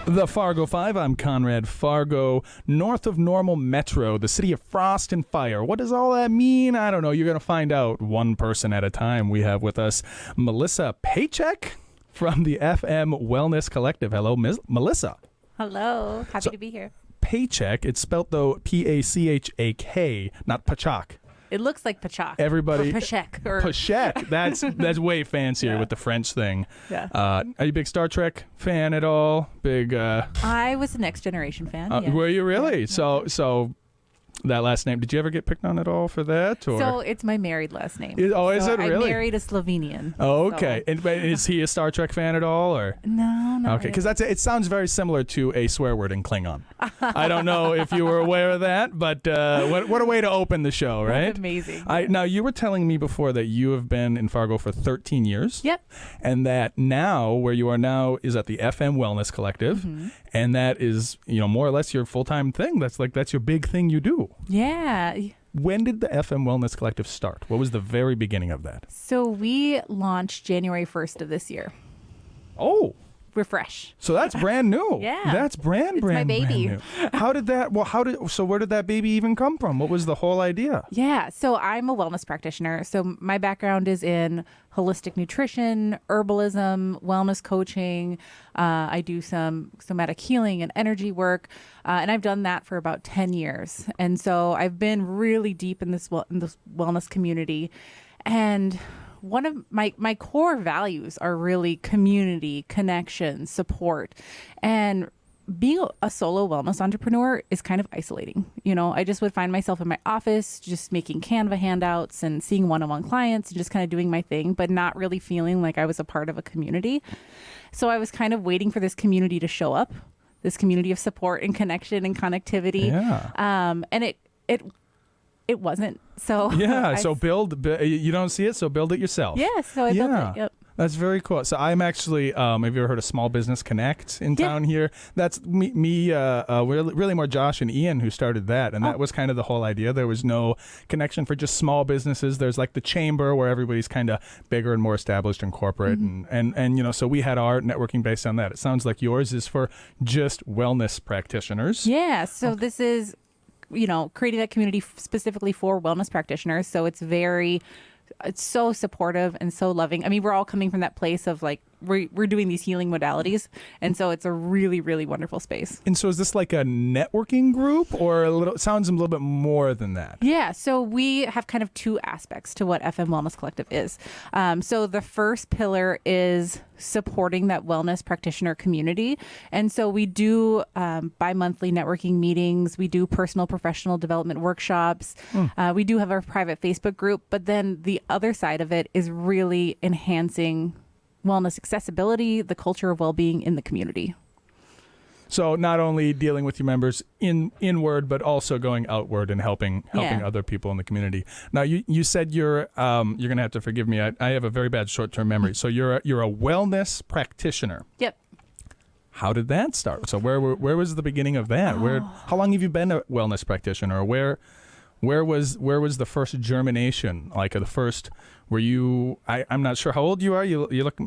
The Fargo 5, I'm Conrad Fargo, north of Normal Metro, the city of frost and fire. What does all that mean? I don't know. You're going to find out one person at a time. We have with us Melissa Paycheck from the FM Wellness Collective. Hello, Melissa. Hello. Happy to be here. Paycheck, it's spelt though P-A-C-H-A-K, not Pachak. It looks like Pachak. Everybody. Or Paycheck. Paycheck. That's way fancier with the French thing. Yeah. Are you a big Star Trek fan at all? Big. I was a Next Generation fan. Yeah. Were you really? Yeah. So that last name. Did you ever get picked on at all for that? Or? So it's my married last name. Is it really? I married a Slovenian. Oh, okay. So. And is he a Star Trek fan at all, or no? Okay, because it sounds very similar to a swear word in Klingon. I don't know if you were aware of that, but what a way to open the show, right? That's amazing. Now you were telling me before that you have been in Fargo for 13 years. Yep. And that now where you are now is at the FM Wellness Collective, and that is more or less your full-time thing. That's your big thing you do. Yeah. When did the FM Wellness Collective start? What was the very beginning of that? So we launched January 1st of this year. Oh. We're fresh. So that's brand new. Yeah. That's brand my baby. new. How did that, so where did that baby even come from? What was the whole idea? Yeah. So I'm a wellness practitioner. So my background is in holistic nutrition, herbalism, wellness coaching. I do some somatic healing and energy work. And I've done that for about 10 years. And so I've been really deep in this wellness community. And one of my core values are really community, connection, support. And being a solo wellness entrepreneur is kind of isolating. I just would find myself in my office just making Canva handouts and seeing one-on-one clients and just kind of doing my thing, but not really feeling like I was a part of a community. So I was kind of waiting for this community to show up, this community of support and connection and connectivity. Yeah. And it wasn't. So yeah. So build. You don't see it, so build it yourself. Yeah. So I built it. Yep. That's very cool. So I'm actually. Have you ever heard of Small Business Connect in town here? That's me. Really more Josh and Ian who started that, and that was kind of the whole idea. There was no connection for just small businesses. There's like the chamber where everybody's kind of bigger and more established and corporate, and so we had our networking based on that. It sounds like yours is for just wellness practitioners. Yeah. So this is. Creating that community specifically for wellness practitioners. So it's so supportive and so loving. I mean, we're all coming from that place of like, we're doing these healing modalities. And so it's a really, really wonderful space. And so is this like a networking group or it sounds a little bit more than that? Yeah. So we have kind of two aspects to what FM Wellness Collective is. So the first pillar is supporting that wellness practitioner community. And so we do bi-monthly networking meetings. We do personal professional development workshops. We do have our private Facebook group. But then the other side of it is really enhancing wellness accessibility, the culture of well-being in the community. So not only dealing with your members inward, but also going outward and helping other people in the community. Now, you said you're going to have to forgive me. I have a very bad short-term memory. So you're a wellness practitioner. Yep. How did that start? So where was the beginning of that? How long have you been a wellness practitioner? Where was the first germination? Like the first, were you, I'm not sure how old you are. You look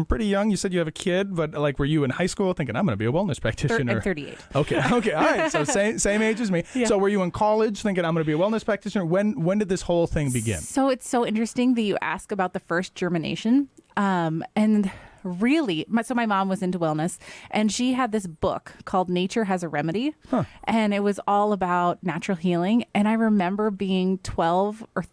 pretty young. You said you have a kid, but like, were you in high school thinking, I'm going to be a wellness practitioner? I'm 38. Okay. All right. So same age as me. Yeah. So were you in college thinking, I'm going to be a wellness practitioner? When did this whole thing begin? So it's so interesting that you ask about the first germination. And really, my mom was into wellness, and she had this book called Nature Has a Remedy, and it was all about natural healing. And I remember being 12 or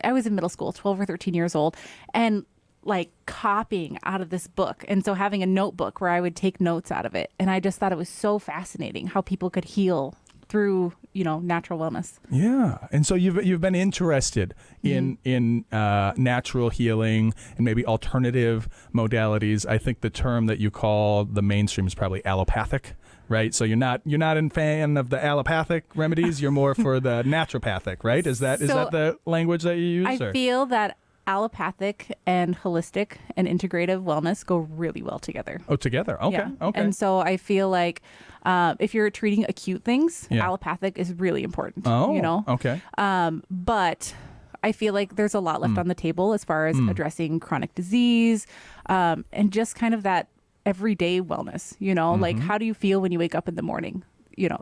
I was in middle school, 12 or 13 years old, and like copying out of this book. And so having a notebook where I would take notes out of it. And I just thought it was so fascinating how people could heal through, natural wellness. Yeah. And so you've been interested in natural healing and maybe alternative modalities. I think the term that you call the mainstream is probably allopathic, right? So you're not a fan of the allopathic remedies. You're more for the naturopathic, right? Is that the language that you use? I feel that allopathic and holistic and integrative wellness go really well together. Oh, together. Okay. Yeah. Okay. And so I feel like if you're treating acute things, allopathic is really important. Oh, okay. But I feel like there's a lot left on the table as far as addressing chronic disease and just kind of that everyday wellness, like how do you feel when you wake up in the morning?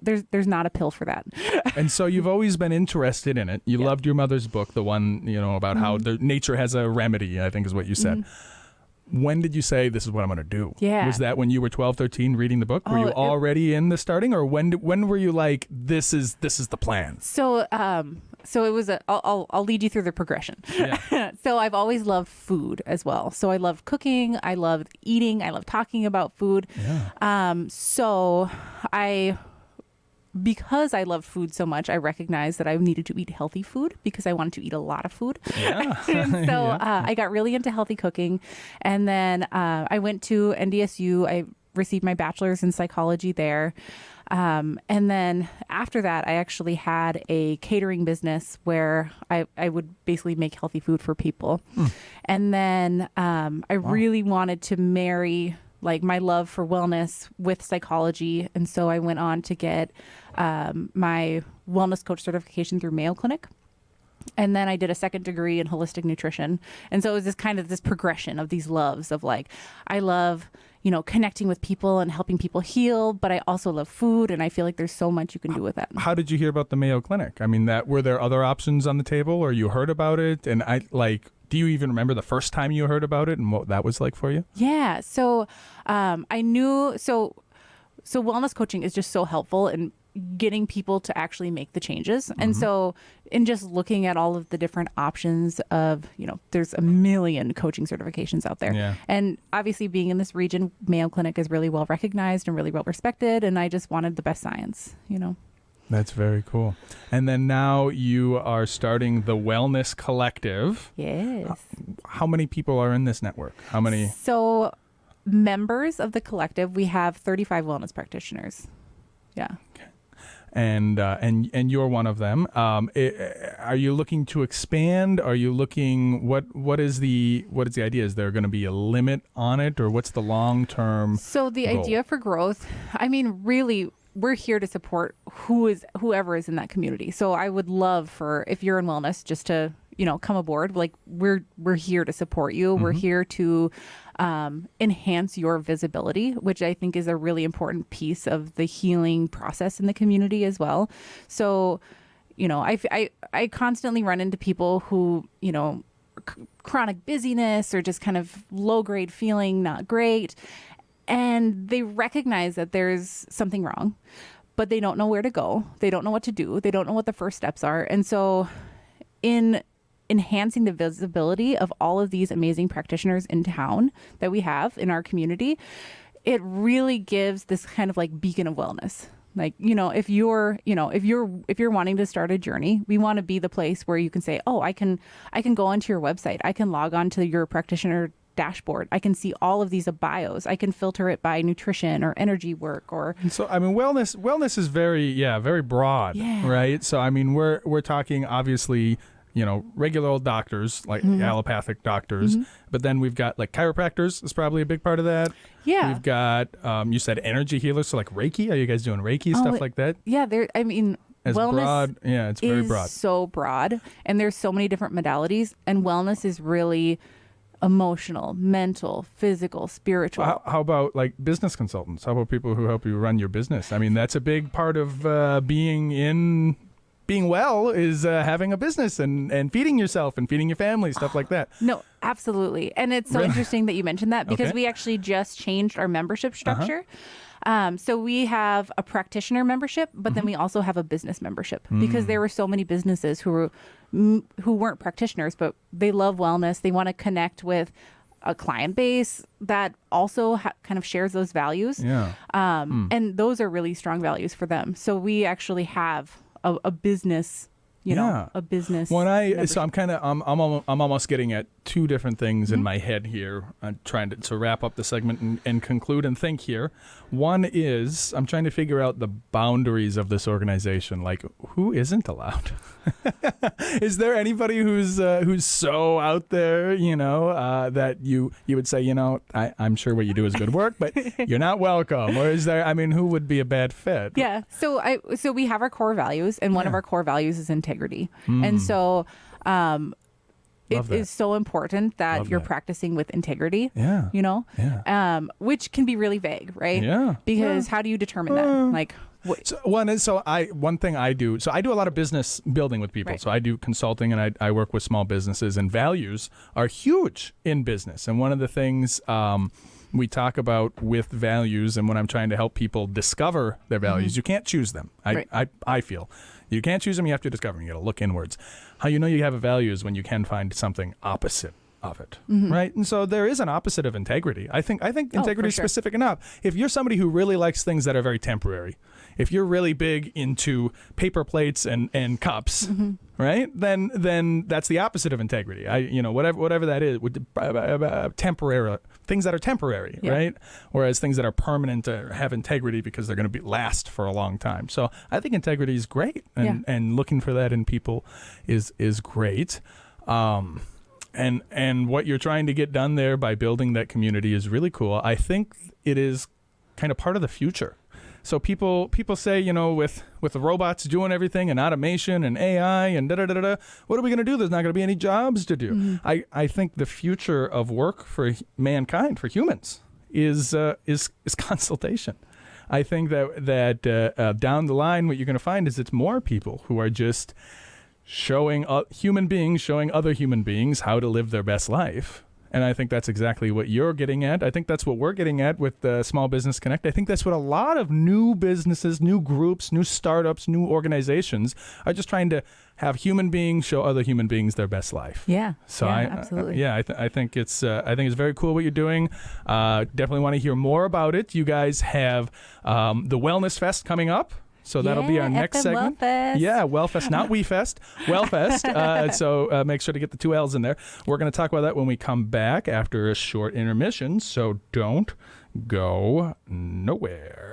There's not a pill for that. And so you've always been interested in it. You loved your mother's book, the one, about how nature has a remedy, I think is what you said. When did you say, this is what I'm going to do? Yeah. Was that when you were 12, 13 reading the book? Were you already in the starting, or when were you like, this is the plan? So it was I'll lead you through the progression. Yeah. So I've always loved food as well. So I loved cooking. I loved eating. I loved talking about food. Yeah. Because I loved food so much, I recognized that I needed to eat healthy food because I wanted to eat a lot of food. Yeah. I got really into healthy cooking. And then I went to NDSU. I received my bachelor's in psychology there. And then after that, I actually had a catering business where I would basically make healthy food for people. And then I really wanted to marry like my love for wellness with psychology. And so I went on to get my wellness coach certification through Mayo Clinic. And then I did a second degree in holistic nutrition. And so it was this kind of this progression of these loves of like, I love, connecting with people and helping people heal, but I also love food. And I feel like there's so much you can do with that. How did you hear about the Mayo Clinic? I mean, were there other options on the table, or you heard about it? And do you even remember the first time you heard about it and what that was like for you? Yeah. So I knew, so wellness coaching is just so helpful in getting people to actually make the changes. And so in just looking at all of the different options of, there's a million coaching certifications out there. Yeah. And obviously being in this region, Mayo Clinic is really well recognized and really well respected. And I just wanted the best science, That's very cool. And then now you are starting the Wellness Collective. Yes. How many people are in this network? How many? So members of the collective, we have 35 wellness practitioners. Yeah. Okay. And you're one of them. Are you looking to expand? Are you looking, what is the idea? Is there going to be a limit on it, or what's the long-term So the goal? Idea for growth, I mean, really, we're here to support whoever is in that community. So I would love for, if you're in wellness, just to, come aboard. Like we're here to support you. We're here to enhance your visibility, which I think is a really important piece of the healing process in the community as well. So, I constantly run into people who, chronic busyness or just kind of low grade feeling, not great. And they recognize that there's something wrong, but they don't know where to go. They don't know what to do. They don't know what the first steps are. And so in enhancing the visibility of all of these amazing practitioners in town that we have in our community, it really gives this kind of like beacon of wellness. Like, if you're wanting to start a journey, we want to be the place where you can say, oh, I can go onto your website. I can log on to your practitioner dashboard. I can see all of these bios. I can filter it by nutrition or energy work or. And so, I mean, wellness is very broad, right? So, I mean, we're talking obviously, regular old doctors, like allopathic doctors, but then we've got like chiropractors is probably a big part of that. Yeah. We've got, you said energy healers. So like Reiki, are you guys doing Reiki, stuff like that? Yeah. Wellness broad. Yeah, it's very broad. So broad. And there's so many different modalities, and wellness is really emotional, mental, physical, spiritual. How about like business consultants? How about people who help you run your business? I mean, that's a big part of being well is having a business and feeding yourself and feeding your family, stuff like that. No, absolutely. And it's so interesting that you mentioned that because we actually just changed our membership structure. So we have a practitioner membership, but then we also have a business membership because there were so many businesses who weren't practitioners, but they love wellness. They want to connect with a client base that also kind of shares those values. Yeah. And those are really strong values for them. So we actually have a business, a business. So I'm almost getting at two different things in my head here. I'm trying to wrap up the segment and conclude and think here. One is I'm trying to figure out the boundaries of this organization. Like, who isn't allowed? Is there anybody who's so out there, that you would say, I'm sure what you do is good work, but you're not welcome? Or is there? I mean, who would be a bad fit? Yeah. So we have our core values, and one of our core values is integrity, and so. Love it that. is so important that Love you're that. practicing with integrity. Yeah. You know, Yeah. which can be really vague, right? Yeah. Because how do you determine that? Like, So one thing I do. So I do a lot of business building with people. Right. So I do consulting and I work with small businesses, and values are huge in business. And one of the things we talk about with values, and when I'm trying to help people discover their values, you can't choose them. I feel you can't choose them. You have to discover them. You got to look inwards. How you know you have a value is when you can find something opposite of it, right? And so there is an opposite of integrity. I think integrity is sure. specific enough. If you're somebody who really likes things that are very temporary, if you're really big into paper plates and cups, right? Then that's the opposite of integrity. Whatever that is, temporary things that are temporary, right? Whereas things that are permanent have integrity because they're going to last for a long time. So I think integrity is great, and looking for that in people is great. And what you're trying to get done there by building that community is really cool. I think it is kind of part of the future. So people say, with the robots doing everything and automation and AI and da-da-da-da, what are we going to do? There's not going to be any jobs to do. I think the future of work for mankind, for humans, is consultation. I think that down the line, what you're going to find is it's more people who are just showing human beings showing other human beings how to live their best life. And I think that's exactly what you're getting at. I think that's what we're getting at with Small Business Connect. I think that's what a lot of new businesses, new groups, new startups, new organizations are just trying to have human beings show other human beings their best life. Yeah. So absolutely. I think it's very cool what you're doing. Definitely want to hear more about it. You guys have the Wellness Fest coming up. So that'll be our next segment. Wellfest. Yeah, Wellfest, not WeFest. Wellfest. So make sure to get the 2 L's in there. We're going to talk about that when we come back after a short intermission. So don't go nowhere.